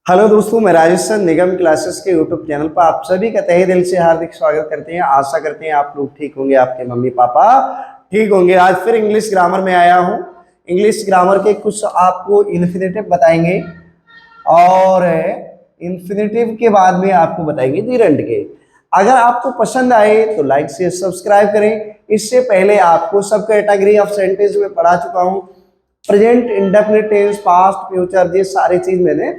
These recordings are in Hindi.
हेलो दोस्तों, मैं राजेश सर निगम क्लासेस के यूट्यूब चैनल पर आप सभी का तहे दिल से हार्दिक स्वागत करते हैं। आशा करते हैं आप लोग ठीक होंगे, आपके मम्मी पापा ठीक होंगे। आज फिर इंग्लिश ग्रामर में आया हूँ। इंग्लिश ग्रामर के कुछ आपको इन्फिनेटिव बताएंगे और इन्फिनेटिव के बाद में आपको बताएंगे जीरंड के। अगर आपको पसंद आए तो लाइक शेयर सब्सक्राइब करें। इससे पहले आपको सब कैटेगरी ऑफ सेंटेंस में पढ़ा चुका हूँ। Present, indefinite tense, past, future, ये सारी चीज मैंने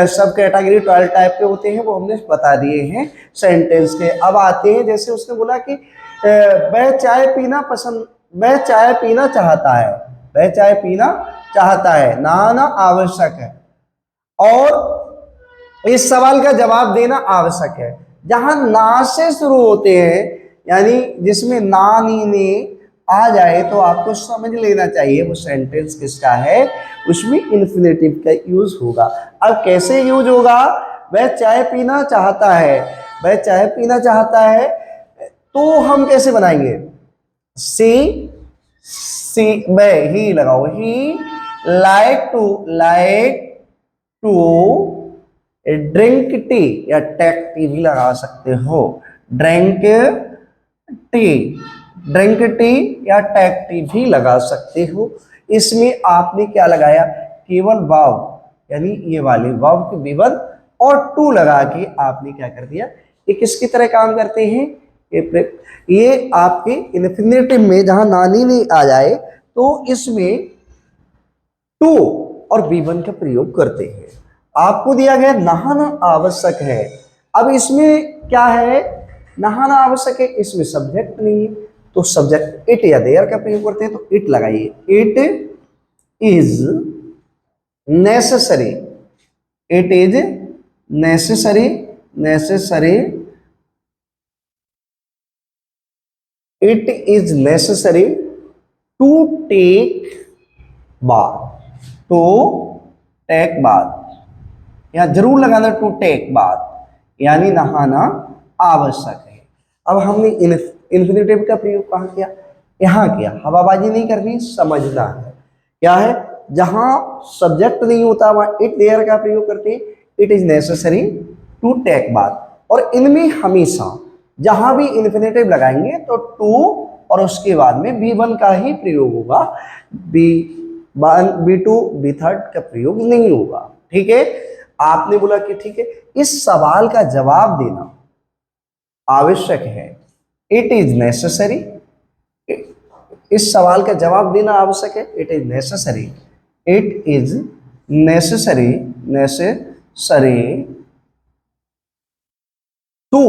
सब कैटेगरी 12 टाइप के होते हैं वो हमने बता दिए हैं सेंटेंस के। अब आते हैं, जैसे उसने बोला कि वह चाय पीना पसंद, वह चाय पीना चाहता है, वह चाय पीना चाहता है, नहाना आवश्यक है। और इस सवाल का जवाब देना आवश्यक है। जहां ना से शुरू होते हैं, यानी जिसमें ना नी ने आ जाए तो आपको समझ लेना चाहिए वो सेंटेंस किसका है, उसमें इन्फिनेटिव का यूज होगा। अब कैसे यूज होगा? वह चाय पीना चाहता है, वह चाय पीना चाहता है, तो हम कैसे बनाएंगे? सी सी वह ही लगाओ, ही लाइक टू ड्रिंक टी, या टेक टी भी लगा सकते हो। ड्रिंक टी, ड्रिंक टी या टेक टी भी लगा सकते हो। इसमें आपने क्या लगाया? केवल वाव, यानी ये वाले वाव के विवरण और टू लगा के आपने क्या कर दिया? ये किसकी तरह काम करते हैं? ये आपके इन्फिनेटिव में जहां नानी नहीं आ जाए तो इसमें टू और विवन का प्रयोग करते हैं। आपको दिया गया नहाना आवश्यक है। अब इसमें क्या है? नहाना आवश्यक है, इसमें सब्जेक्ट नहीं है तो सब्जेक्ट इट या देयर का प्रयोग करते हैं, तो इट लगाइए। It is necessary, it is necessary, necessary, it is necessary to take bath, to take bath, यहां जरूर लगाना टू टेक बाथ, यानी नहाना आवश्यक है। अब हमने इन्फिनेटिव का प्रयोग कहां किया? यहां किया। हवाबाजी नहीं करनी, समझना है। क्या है? जहां सब्जेक्ट नहीं होता वहां इट देयर का प्रयोग करते हैं। It is necessary to take bath. और इनमें हमेशा जहां भी इन्फिनेटिव लगाएंगे तो टू और उसके बाद में बी वन का ही प्रयोग होगा, B one, B two, B third का प्रयोग नहीं होगा। ठीक है? आपने बोला कि ठीक है, इस सवाल का जवाब देना आवश्यक है। इट इज नेसेसरी, इस सवाल का जवाब देना आवश्यक है। It is necessary, it is necessary, necessary to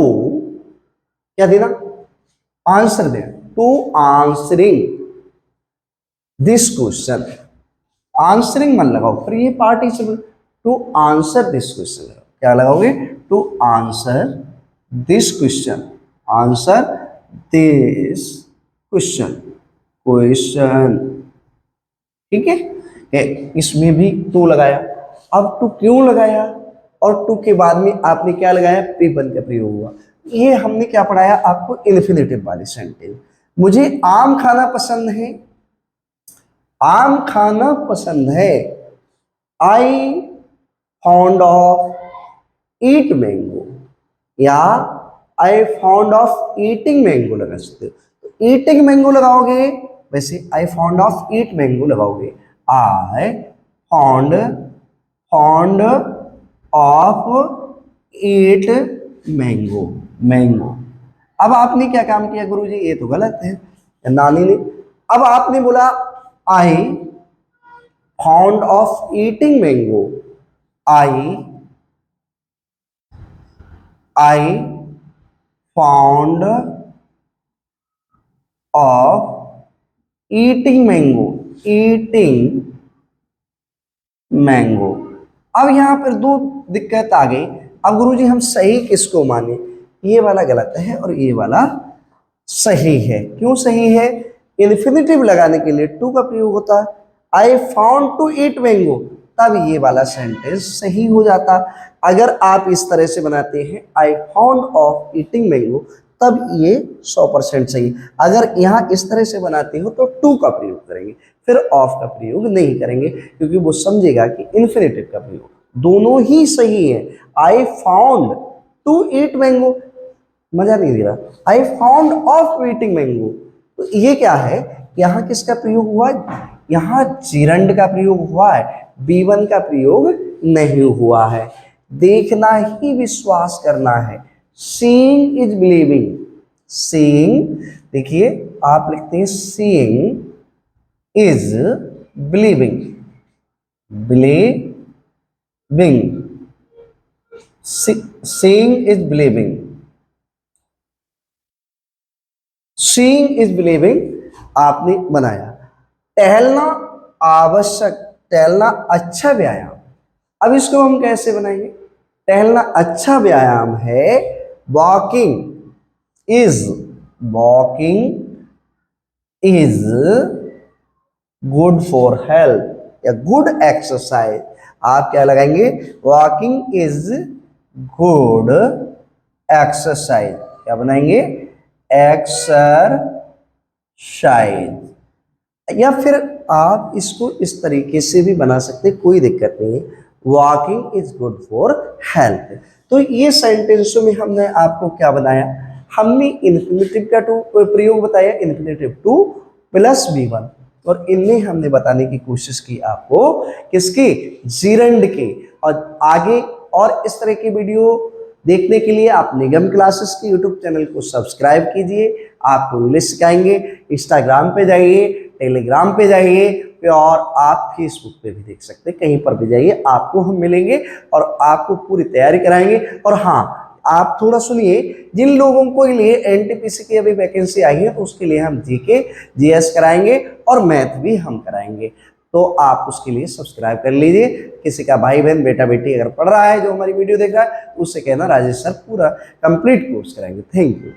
क्या देना? आंसर देना, to answering this question. Answering मन लगाओ, फिर ये participle, to answer this question. क्या लगाओगे? To answer this question, answer this question, question. ठीक है? इसमें भी टू लगाया। अब टू क्यों लगाया? और टू के बाद में आपने क्या लगाया? विवन का प्रयोग हुआ। ये हमने क्या पढ़ाया आपको? इन्फिनेटिव वाले सेंटेंस। मुझे आम खाना पसंद है, आम खाना पसंद है। I found of eat mango, या I found of eating mango लगा सकते हो। तो ईटिंग मैंगो लगाओगे, वैसे I found of eat mango लगाओगे। I found, found of eat mango, mango. अब आपने क्या काम किया गुरुजी? ये तो गलत है, नानी ने। अब आपने बोला आई found of eating mango, I found of eating mango, eating mango. अब यहां पर दो दिक्कत आ गई। अब गुरुजी हम सही किसको माने? ये वाला गलत है और ये वाला सही है। क्यों सही है? इन्फिनेटिव लगाने के लिए टू का प्रयोग होता है। I found to eat mango, तब ये वाला सेंटेंस सही हो जाता। अगर आप इस तरह से बनाते हैं आई फाउंड ऑफ ईटिंग मैंगो, तब ये 100% सही। अगर यहाँ इस तरह से बनाते हो तो टू का प्रयोग करेंगे, फिर ऑफ का प्रयोग नहीं करेंगे, क्योंकि वो समझेगा कि इन्फिनेटिव का प्रयोग। दोनों ही सही है। I found to eat mango, मजा नहीं दे रहा। I found of eating mango, तो ये क्या है, यहाँ किसका प्रयोग हुआ है, यहाँ जिरंड का प्रयोग हुआ है, B1 का प्रयोग नहीं हुआ है। देखना ही विश्वास करना है। सीइंग इज बिलीविंग, सीइंग, देखिए आप लिखते हैं seeing is believing, believing, seeing is believing, seeing is believing आपने बनाया। टहलना आवश्यक, टहलना अच्छा व्यायाम, अब इसको हम कैसे बनाएंगे, टहलना अच्छा व्यायाम है, walking is, walking is good for health या गुड एक्सरसाइज, आप क्या लगाएंगे, वॉकिंग इज गुड एक्सरसाइज, क्या बनाएंगे, एक्सरसाइज। या फिर आप इसको इस तरीके से भी बना सकते, कोई दिक्कत नहीं है, walking is good for health. तो ये सेंटेंसों में हमने आपको क्या बनाया, हमने इन्फिनेटिव का प्रयोग बताया, इन्फिनेटिव टू प्लस B1, और इनमें हमने बताने की कोशिश की आपको किसकी, जिरंड के। और आगे और इस तरह की वीडियो देखने के लिए आप निगम क्लासेस के यूट्यूब चैनल को सब्सक्राइब कीजिए। आपको इंग्लिश सिखाएंगे, इंस्टाग्राम पे जाइए, टेलीग्राम पे जाइए, और आप फेसबुक पे भी देख सकते हैं, कहीं पर भी जाइए आपको हम मिलेंगे और आपको पूरी तैयारी कराएंगे। और हाँ, आप थोड़ा सुनिए, जिन लोगों को लिए एनटीपीसी की अभी वैकेंसी आई है तो उसके लिए हम जीके जीएस कराएंगे और मैथ भी हम कराएंगे, तो आप उसके लिए सब्सक्राइब कर लीजिए। किसी का भाई बहन बेटा बेटी अगर पढ़ रहा है जो हमारी वीडियो देख रहा है, तो उससे कहना राजेश सर पूरा कंप्लीट कोर्स कराएंगे। Thank you.